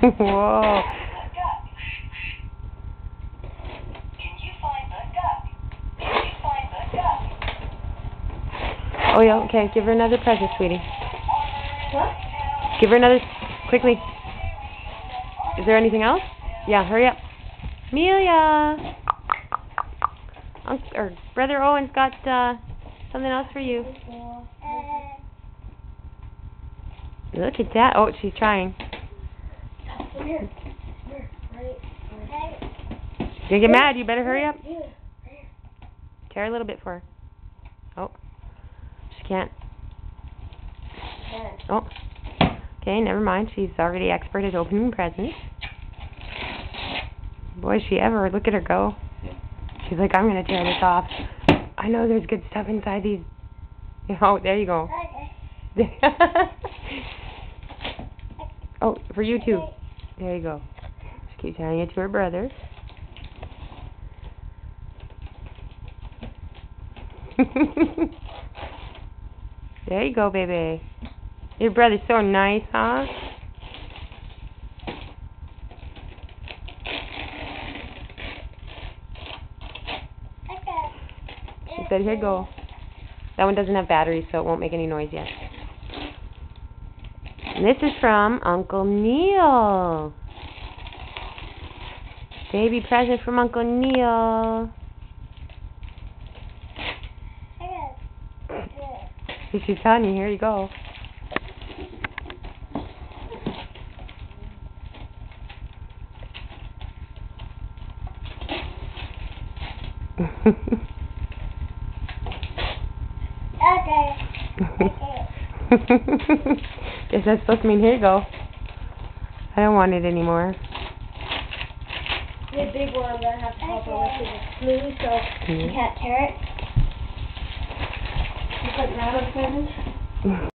Whoa. Oh yeah, okay, give her another present, sweetie. What? Give her another, quickly. Is there anything else? Yeah, hurry up. Amelia! Or Brother Owen's got something else for you. Look at that. Oh, she's trying. Come here. You're gonna get mad. You better hurry up. Tear a little bit for her. Oh. She can't. Oh. Okay, never mind. She's already expert at opening presents. Boy, is she ever. Look at her go. She's like, I'm going to tear this off. I know there's good stuff inside these. Oh, there you go. Oh, for you too. There you go. Just keep telling it to her brother. There you go, baby. Your brother's so nice, huh? She said, here you go. That one doesn't have batteries, so it won't make any noise yet. And this is from Uncle Neil. Baby present from Uncle Neil. She's telling you, here you go. Guess that's supposed to mean here you go. I don't want it anymore. The big one, I'm gonna have to help her with it. Glue, so you can't tear it. Just like round presents.